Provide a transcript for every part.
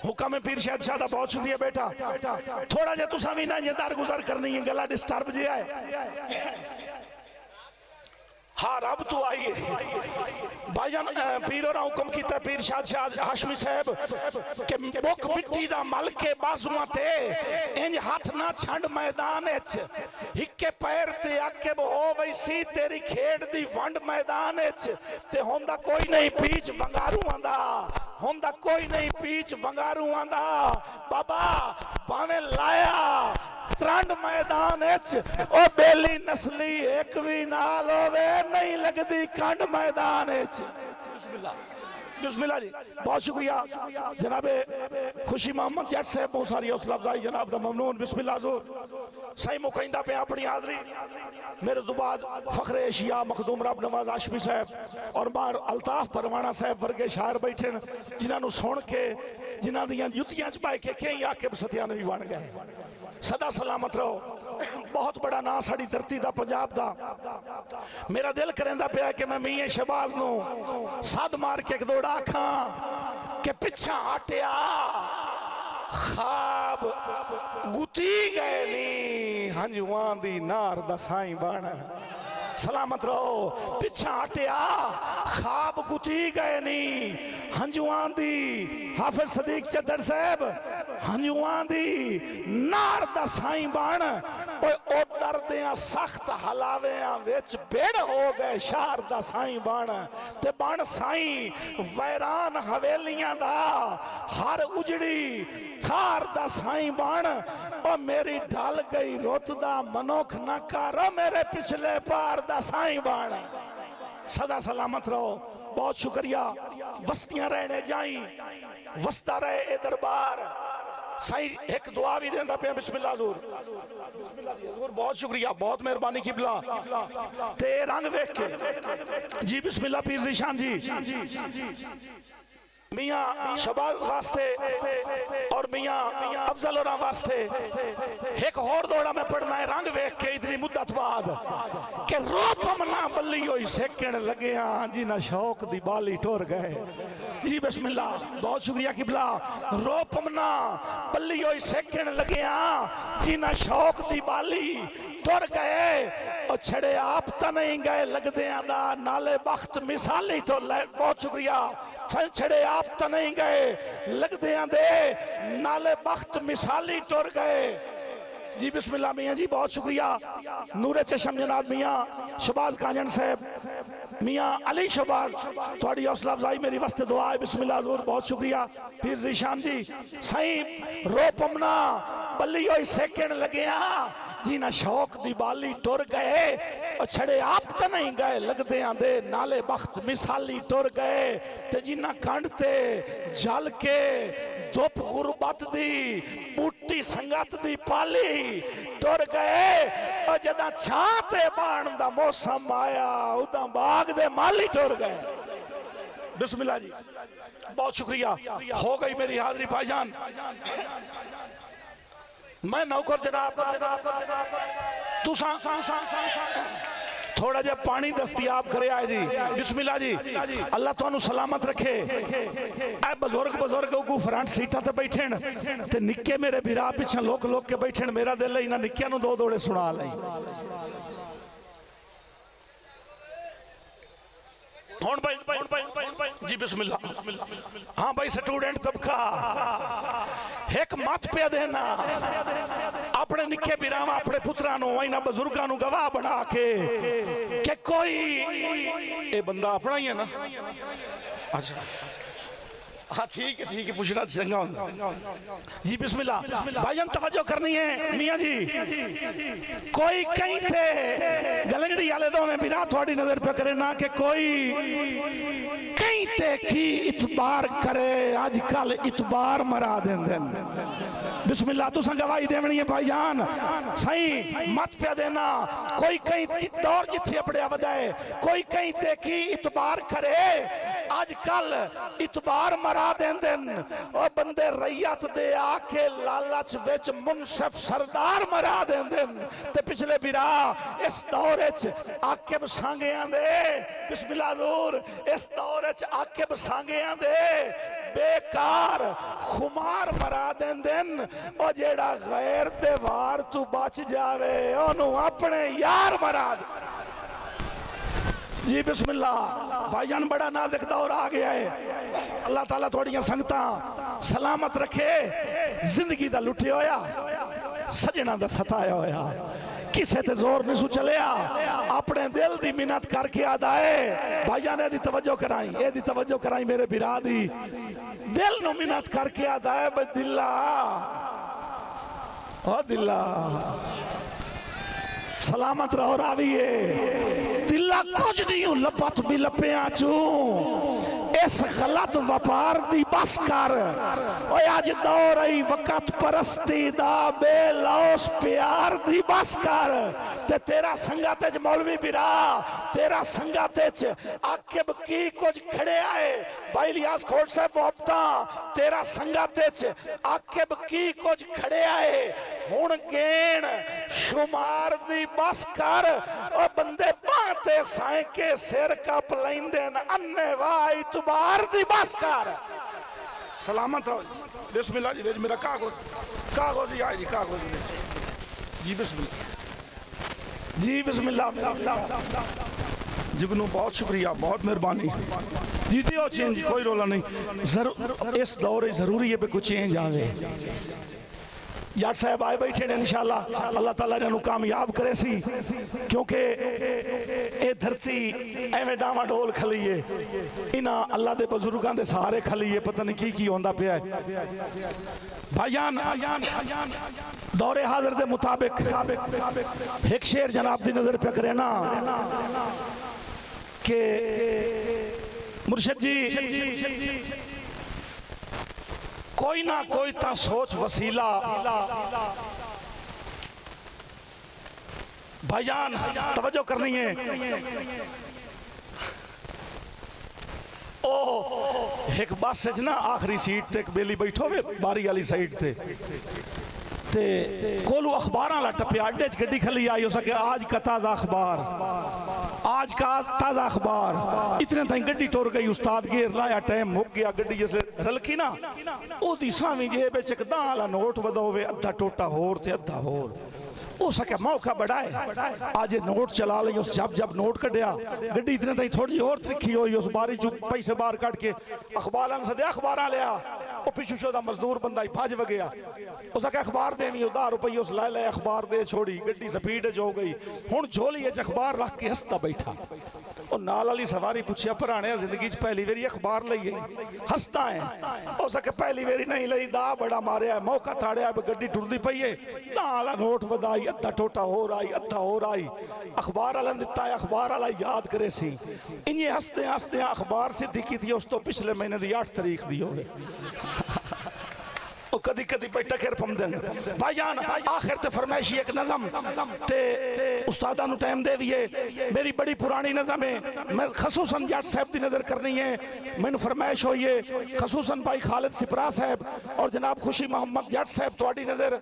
हुक्म पीर शहद शाह दा बहुत शुक्रिया बेटा। थोड़ा जा तुसा भी ना ये दरगुजर करनी है, गला डिस्टर्ब जे है। हाँ रब तो आई है भाईजान। पीर और हुक्म किया पीर शाह हाशमी साहब के मुख मिट्टी दा मल के बाजुआं ते इंज हाथ ना छंड मैदान विच, हिक्के पैर ते आके हो वैसी तेरी खेड दी वंड मैदान विच। ते होंदा कोई नहीं पीछ बंगारूआं दा, होंदा कोई नहीं पीछ बंगारूआं दा। बाबा भावें लाया त्रंड मैदान ओ बेली नस्ली एक भी नाल होवे नहीं लगदी कंड मैदान। बिस्मिल्लाह जी बहुत शुक्रिया जनाबे खुशी मोहम्मद जट साहब बहुत सारी हौसला अफजाई जनाब दा ममनून। बिस्मिल्लाह ज़ोर सही मुकैंदा पे अपनी हाजरी मेरे तो बाद फखरे एशिया मखदूम रब नवाज हाशमी साहब और बार अल्ताफ परवाना साहब वर्गे शायर बैठे जिन्होंने सुन के जिन्हों दियां जुतियां च पाए के कई आके सतिया भी बन गए। सदा सलामत रहो। बहुत बड़ा ना साड़ी धरती दा पंजाब दा। मेरा दिल करेंदा पिया कि मैं मियां शहबाज नू सद मार के एक दौड़ा आखा के पिछा हटिया खाब गुती गए नी हंजुआं दी नार दा साईं बन। सलामत रहो। पिछा हटिया खाब गुती गए नी हंजुआं दी। हाफिज सदीक चद्दर साहब हंजुआं दी नार दा साईं बन। ओ दर्दियां सख्त हलावियां विच बेड़ हो गए शार दा साईं बन। ते बन साईं वैरान हवेलियां दा हर उजड़ी थार दा साईं बन। ओ मेरी ढल गई रुत दा मनोख न कर मेरे पिछले पार दा साईं बन। सदा सलामत रहो। बहुत शुक्रिया। वस्तियां रहने जाई वस्ता रहे ए दरबार साईं। एक दुआ भी देंदा पे बिस्मिल्लाह ज़ूर बहुत शुक्रिया बहुत मेहरबानी किबला ते रंग वेख के जी। बिस्मिल्लाह पीर ज़ीशान जी मियां शहबाज वास्ते और मियां अफजल होरा वास्ते एक और दौड़ा मैं पढ़ना है रंग वेख के इतनी मुद्दत बाद के रोपम ना बल्ली होई सेकण लगे जी ना शौक दी बाली टुर गए जी। बिस्मिल्लाह बहुत शुक्रिया किबला। रोपम ना बल्ली होई सेकण लगे जी ना शौक दी बाली टुर गए। और छड़े आप तो नहीं गए लगदे दा नाले बख्त मिसाली तो बहुत शुक्रिया। छड़े आप तो नहीं गए लगदे दे नाले बख्त मिसाली टुर गए जी। बिस्मिल्लाह मियाँ जी बहुत शुक्रिया। नूरे चशम जनाब मियाँ शहबाज कांजन साहब मियाँ अली शहबाज थोड़ी हौसला अफजाई मेरी वास्ते दुआ है। बिस्मिल्लाह ज़ूर बहुत शुक्रिया। पीर ज़ीशान जी सही रो पमना बल्ली होई सेकण लगे जी ना शौक दी बाली टुर गए। और छड़े आप तो नहीं गए लगदे आंदे नाले बख्त मिसाली टुर गए। ते जिन्ना कंड ते जल के धुप गुरबत दी बूटी संगत दी पाली टुर गए। और जदा छां ते बाण दा मौसम आया उदा बाग दे माली टुर गए। बिस्मिल्लाह जी बहुत शुक्रिया। हो गई मेरी हाजिरी भाईजान। मैं नौकर जनाब तुसा थोड़ा जा पानी दस्तियाब करे आए जी। बिस्मिल्लाह जी अल्लाह तुहानू सलामत रखे। ऐ बुजुर्ग बुजुर्ग को फ्रंट सीटा ते बैठे ते निक्के मेरे बिरा पिछे लोक लोक के बैठे। मेरा दिल है इन्हां निक्कियां नू दो दौड़े सुना लई। जी बिस्मिल्लाह। हाँ भाई स्टूडेंट तबका एक मत पे देना अपने निक्के बिरावा अपने पुत्रा इन्होंने बुजुर्गों को गवाह बना के कोई ये बंदा अपना ही है ना। अच्छा हाँ ठीक है पूछना चंगा जी। बिस्मिल्लाह भाईजान तवज्जो करनी है मियाँ जी। कोई कहीं थे गलंगड़ी वाले दो में बिना थोड़ी नजर पे करे ना कि कोई कहीं थे की इतबार करे आजकल इतबार मरा देंदे। बिस्मिल्लाह तुसा गवाही देवनी है भाईजान सही मत पे देना। कोई कहीं दौर जिथे अपने वधाए कोई कहीं ते की इतबार करे आजकल इतबार मरा देंदे। और बंदे रैयत दे आके लालच विच मुनसिफ सरदार मरा देंदे। ते पिछले बिरा इस दौर आकिब सांगियां दे बिस्मिल्लाह ज़ूर इस दौर आकिब सांगियां दे बेकार खुमार मरा देंदन ओ जेड़ा गैर दे वार तू बच जावे ओनू अपने यार मरा दे। जी बिस्मिल्लाह भाईजान, बड़ा नाजुक दौर आ गया है। अल्लाह ताला थोड़ियां संगतां सलामत रखे। जिंदगी दा लुटे होया, सजना दा सताया होया, किसे ते जोर नहीं सु चलिया, अपने दिल दी मिन्नत करके आदा है। भाईजान एदी तवज्जो कराई, एदी तवज्जो कराई मेरे बिरा दी। दिल नु मिन्नत करके आदा है बे दिल्ला, ओ दिल्ला सलामत रहो राविए। दिल्ला कुछ नहीं हूं लपत भी लपिया चू, इस गलत व्यापार दी बस कर। ओए अज दौर आई वक़्त परस्ती दा, बेलौस प्यार दी बस कर। ते तेरा संगत च मौलवी बिरा, तेरा संगत च आकिब की कुछ खड़े आए भाई इलियास खोट साहब मोहब्बता, तेरा संगत च आकिब की कुछ खड़े आए। हुण गेण शुमार दी बस कर। ओ बंदे बाते साए के सिर कप लैंदे न, अन्ने वाह इतबार दी बस कर। सलामत रहो। बिस्मिल्लाह जी, मेरा कागज ही आए जी, कागज जी बिस्मिल्लाह जी बिस्मिल्लाह। जिगनू बहुत शुक्रिया, बहुत मेहरबानी। जीती हो चेंज, कोई रोला नहीं। जरूर इस दौर जरूरी है कोई चेंज आवे। जट साहब आए बैठे ने, इंशाअल्लाह अल्लाह ताला इन्हों कामयाब करे सी, क्योंकि ये धरती एवं डावा डोल खली है। इन्हां अल्लाह के बुजुर्गों के सहारे खली है, पता नहीं की होंदा पिया है। भाईजान दौरे हाजिर के मुताबिक एक शेर जनाब की नजर पे करे ना कि मुर्शिद जी कोई ना कोई ता सोच वसीला। भाईजान तवज्जो करनी है। ओ एक बस च ना आखिरी सीट ते एक बेली बैठो वे बारी वाली साइड ते कोलू अखबार वाला टप्पिया, अड्डे च गड्डी खली आई हो सके आज का ताज़ा अखबार, आज का ताज़ा अखबार। इतने ताई गड्डी टुर गई, उस्ताद गेर लाया, टाइम मुक गया। गड्डी जिसले रलकी ना ओदी सावी जेब च एक दां वाला नोट वधोवे, अद्धा टोटा होर ते अद्धा होर हो सके मौका बड़ा है। आज नोट चला ली, उस जब नोट कटिया गड्डी इतने ताई थोड़ी और त्रिखी हुई, उस बारी चु पैसे बाहर कट के अखबार सदे अखबार लिया। वो पिछू शोदा मजदूर बंदा फज व गया, उस अखबार देनी उधार रुपये उस लै लै अखबार दे छोड़ी। गड्डी स्पीड च हो गई। हुण झोली च अखबार रख के हसता बैठा। और नाल वाली सवारी पूछया भराने जिंदगी च पहली बारी अखबार लई हसता है। हो सके पहली बारी नहीं लई, दा बड़ा मारिया, मौका थाड़िया, गड्डी टुरदी पई है, दा वाला नोट वधाई, अद्धा टोटा हो आई, अद्धा हो आई। अखबार वाला दिता है, अखबार वाला याद करे सी। इन्हें हसदे हसदे अखबार सिद्धि की थी, उस तो पिछले महीने की 8 तारीख दी हो। कदी कदी पे टकर पमदन। भाईजान आखिर ते फरमाइशी एक नज़म ते उस्तादा नु टाइम दे दिए। मेरी बड़ी पुरानी नज़म है, मैं खसूसन जट साहब की नज़र करनी है। मैंने फरमाइश हुई है खसूसन भाई खालिद सिपरा साहब और जनाब खुशी मोहम्मद जट साहब थोड़ी नज़र।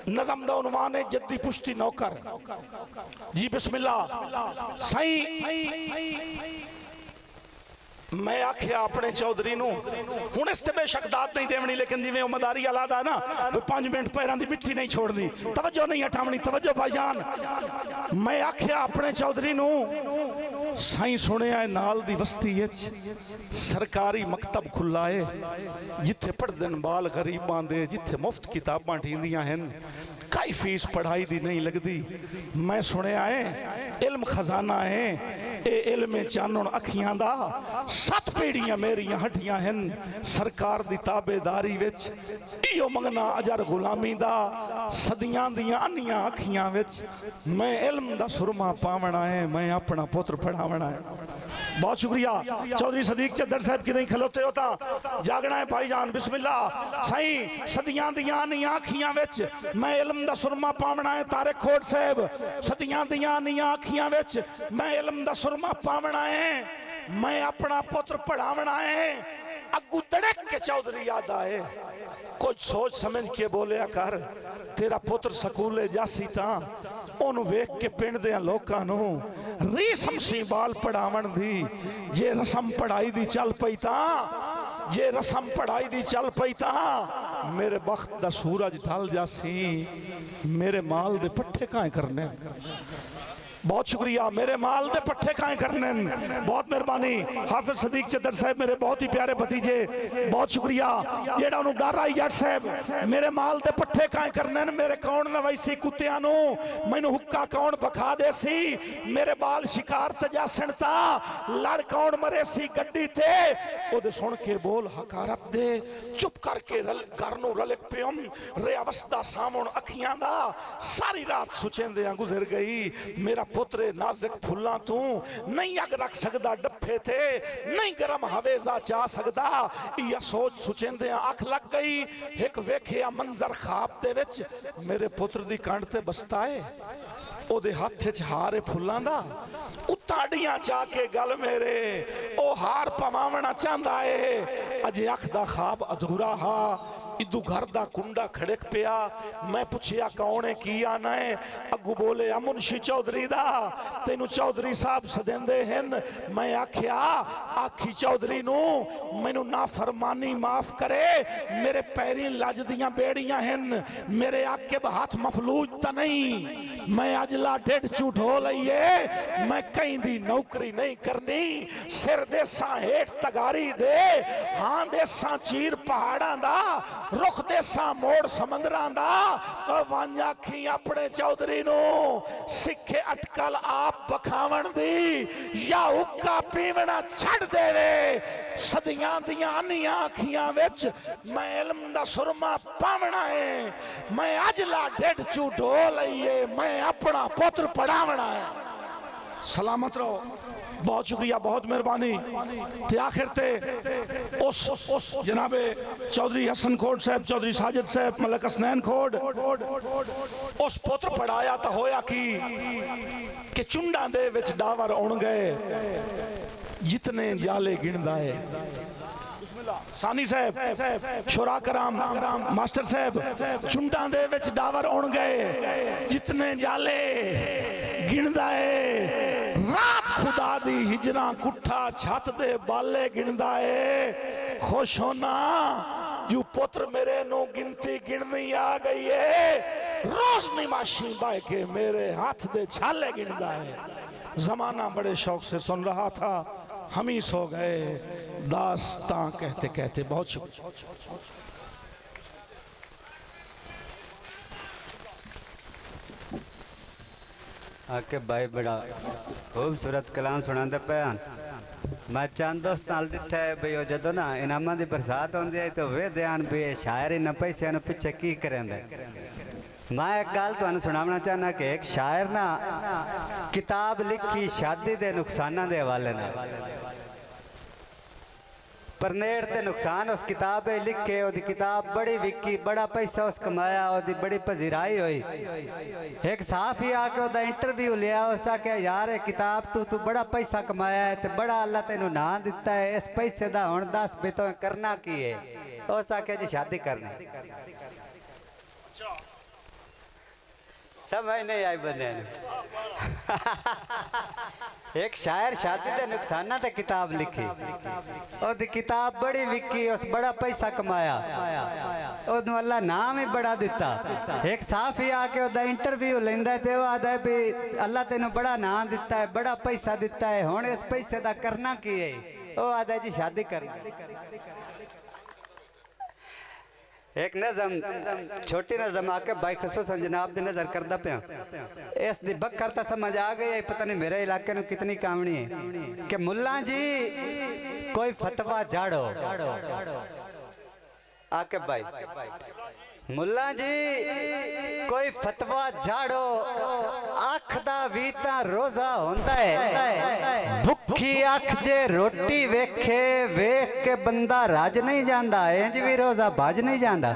नज़म दा उन्वान है जद्दी पुश्ती नौकर। जी बिस्मिल्लाह। सही मैं आख्या अपने चौधरी नू हुण इस ते बेशक दात नहीं देवनी, लेकिन जिवें उम्मदारी अलादा है ना, 5 मिनट पैरां दी मिट्टी नहीं छोड़नी, तवज्जो नहीं हटावनी। तवज्जो भाईजान, मैं आख्या अपने चौधरी नू साईं सुनिया नाल दी बस्ती सरकारी मकतब खुला है, जिथे पढ़दे न बाल गरीबां दे, जिथे मुफ्त किताबां ठींदियां हन, काई फीस पढ़ाई दी नहीं लगती। मैं सुनिया है इल्म खजाना है, ए इल्म चानण अखियां दा, 7 पीढ़ियां मेरियां हड्डियां हन सरकार दी ताबेदारी विच। इहो मंगना अजर गुलामी दा, सदियां दियां अन्नियां अखियां विच। मैं इल्म दा सुरमा पावना है, मैं अपना पुत्र पढ़ावना है। बहुत शुक्रिया चौधरी सदीक चद्दर साहब की नहीं खलोते होता, जागना है भाईजान। बिस्मिल्लाह। साईं सदियां दियां अन्नियां अखियां विच मैं इल्म दा सुरमा पावना है। तारिक खोट साहब सदियां दियां अन्नियां अखियां विच मैं इल्म दा सुरमा पावना है, मैं अपना पुत्र पढ़ावना है। अगू तड़क के चौधरी याद आए, कुछ सोच समझ के बोलिया कर, तेरा पुत्र स्कूले जासी ता ओनू वेख के पिंड दे लोकां नू रीसम सी बाल पढ़ावन दी, जे रसम पढ़ाई दी चल पई ता जे रस्म पढ़ाई दी चल पई ता मेरे बख्त दा सूरज ढल जासी, मेरे माल दे पट्ठे काए करने। बहुत शुक्रिया, मेरे माल दे पट्ठे काए करने। बहुत मेहरबानी हाफिज सदीक चदर साहब, मेरे बहुत ही प्यारे भतीजे, बहुत शुक्रिया। जेड़ा उन्होंने डर आई जट साहब, मेरे माल दे पट्ठे काए करने। मेरे कौन नवाईसी कुत्तियां नू मैनू हुक्का कौन बखा दे सी, मेरे बाल शिकार ते जासन ता लड़ कौन मरे सी गड्डी ते। ओदे सुन के बोल हकारत दे, चुप करके घर नू रले प्यम रे अवस्था सामण अखियां दा सारी रात सुचेंदियां गुजर गई। मेरा पुत्र नाजुक फुल्लां तू नहीं अग रख सकदा डफे थे, नहीं गरम हवेजा चा सकदा। या सोच सुचेंदे अख लग गई। एक वेखिया मंजर खाब दे विच मेरे पुत्र दी कंड ते बसता है, ओदे हथ च हार है फुल्लां दा, उताड़ियां चा के गल मेरे ओ हार पवावना चाहता है। अजे अख दा खाब अधूरा हा, इदू घर दा कुंडा खड़क पिया। मैं पुछया कौन है की आना है, अगू बोले मुंशी चौधरी दा, तेनू चौधरी साहब सदेंदे हन। मैं आख्या आखी चौधरी नू मैनू ना फरमानी माफ करे, मेरे पैरी लज दियां बेड़ियां हन, मेरे आके हाथ मफलूज तो नहीं। मैं अजला डेढ़ झूठो लईए, मैं कहीं दी नौकरी नहीं करनी। सिर देसा हेठ तगारी दे, हाँ देसा चीर पहाड़ा दा, रुख देसा मोड़ समंदरा दा। वांजा खी अपने चौधरी नू सिखे अटकल आप बखावन दी, या हुक्का पीवना छड़ देवे। सदियां दियां अनियां अखियां विच मैं इल्म दा सुरमा पावना है। मैं अजला डेढ़ झूठो लईए, मैं अपना पुत्र पढ़ावना है। सलामत रहो, बहुत शुक्रिया, बहुत मेहरबानी। ते आखिर ते उस जनाबे चौधरी हसन खोड़ साहब, चौधरी साजिद साहब, मलक हसनैन खोड़, उस पुत्र पढ़ाया तो होया कि चुंडा दे विच डावर उण गए, जितने जाले गिणदा है। सानी साहब, शुरा कराम, मास्टर साहब, चुंडा दे विच डावर उण गए, जितने जाले गिणदा है। रात खुदा दी हिजरा कुठा छत दे बाले गिणदा है। खुश होना यू पुत्र मेरे नो गिनती गिननी आ गई है। रोज निमाशी बाय के मेरे हाथ दे छाले गिणदा है। जमाना बड़े शौक से सुन रहा था, हम ही सो गए दास्तां कहते कहते। बहुत शुक्रिया। आके भाई बड़ा खूबसूरत कलाम सुनांदे पे। मैं चंद दोस्त नाल डिठा है भाई, जदों ना इनामां दी बरसात होंदी है तो वे ध्यान भी शायर इन पैसे पिछे की करेंदे। मैं एक गल तुहानू सुनावना चाहना कि एक शायर ना किताब लिखी शादी दे नुकसाना दे हवाले ना, पर नेड़ ते नुकसान उस किताब लिखे। ओदी किताब बड़ी विकी, बड़ा पैसा उस कमाया, ओदी बड़ी पजीराई हुई। एक साफ ही आके ओदा इंटरव्यू लिया, उस आके यार किताब तू बड़ा पैसा कमाया है ते बड़ा अल्लाह तेनू ना दिता है, इस पैसे दा हुण दस भी तो करना की है। उस आके जी शादी करनी। समझ नहीं आई बंदे एक शायर शादी के नुकसाना ते किताब लिखी, ओदी किताब बड़ी विकी, उस बड़ा पैसा कमाया, ओदू अल्लाह नाम ही बड़ा दिता। एक साफ ही आके ओदा इंटरव्यू लेंदा ते वो आदा भी अल्लाह तेनू बड़ा नाम दिता है, बड़ा पैसा दिता है, हुण इस पैसे दा करना की है। वो आदा जी शादी करनी। एक नज़म छोटी नज़म आके भाई खसूसन जनाब दी नजर करदा पिया। इस दी बक्कर तो समझ आ गई, पता नहीं मेरे इलाके में कितनी कामनी है कि मुल्ला जी कोई फतवा झाड़ो। आके भाई मुल्ला जी कोई फतवा झाड़ो, अख दा भी तां रोजा होंदा है, भुखी अख जे रोटी वेखे वेख के बंदा रज नहीं जांदा, इंज भी रोजा भज नहीं जांदा।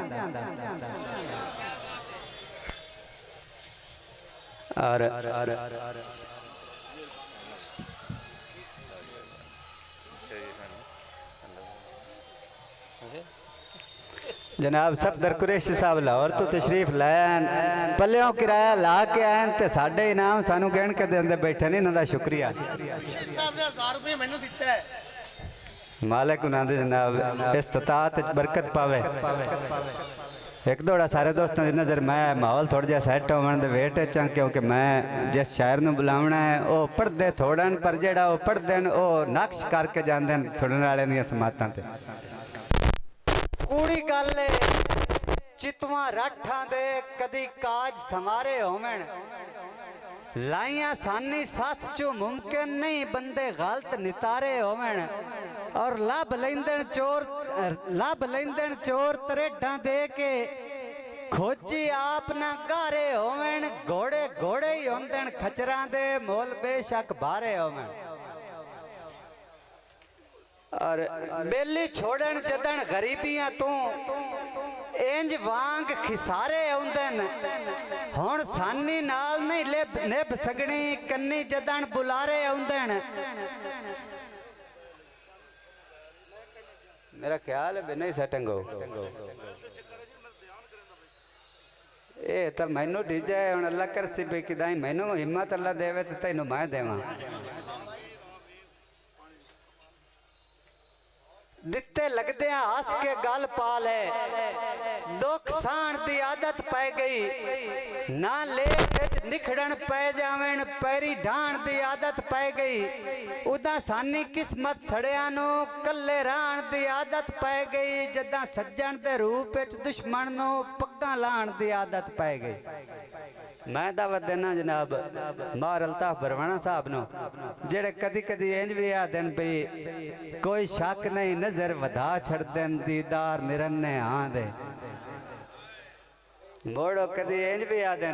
जनाब सफदर कुरैशी साहब लाहौर तो तशरीफ लैन, पल्यों किराया ला के आए ते साडे इनाम सानू गिण के देंदे बैठे ने, इन्हां दा शुक्रिया। साहब ने 1000 रुपए मैनू दिता है। मालिक उन्होंने जनाब इस्तात बरकत पावे। एक दौड़ा सारे दोस्तों की नज़र मैं माहौल थोड़ा जहा सैट होने दे वेट चा, क्योंकि मैं जिस शायर को बुलावना है वो पढ़ते थोड़ा पर जेड़ा वो पढ़ते हैं वो नक्श करके जाते हैं सुनने वाले दी समातां ते। कूड़ी गल चितवा राठा दे कदी काज समारे होवन, लाइया सानी साथ चो मुमकिन नहीं बंदे गलत नितारे होवन, और लब लेंदन चोर तरेडा दे के खोजी आप ना गारे होवन, घोड़े घोड़े ही होंदन खचरां दे मोल बेशक भारे होवन, और बेली छोड़न जदन गरीबियां तू इंज वांग खिसारे आउंदन, हुण सानी नाल नहीं निभ सकनी कन्नी जदन बुलारे आउंदन। मेरा ख्याल है नहीं सेटिंग हो ए तो मैनू डीजे हुण अल्लाह कर सी भी कि मैनू हिम्मत अल्लाह देवे तो तैनू मैं देवां। दिते लगदे हस के गल पा ले, दुख सहन की आदत पै गई, ना लेख निखड़न पै जावन पैरी ढाण की आदत पै गई, उदा सानी किस्मत सड़िया नू कल्ले रहण की आदत पै गई, जदा सज्जन के रूप दुश्मन नू पग्गां लाण की आदत पै गई। मैं दावत देना जनाब मार अल्ताफ बरवाना साहब नो, जेड़े कदी कदी इंज भी आदे भी कोई शक नहीं नजर वधा छड़ देन दीदार निरन्ने हाँ दे, बोड़ो कदी इंज भी आदे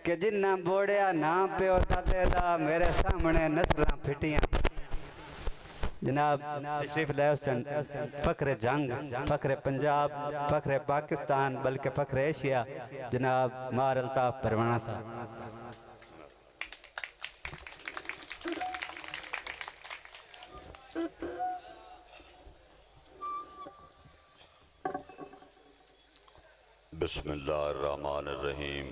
कि जिन्ना बोड़िया ना प्यो दादे दा मेरे सामने नस्लां फिटियां। जनाब तशरीफ ले हुसैन फखरे जंग, फखरे पंजाब, फखरे पाकिस्तान, बल्कि फखरे एशिया जनाब मार अल्ताफ परवाना साहब। बिस्मिल्लाहिर्रहमानिर्रहीम।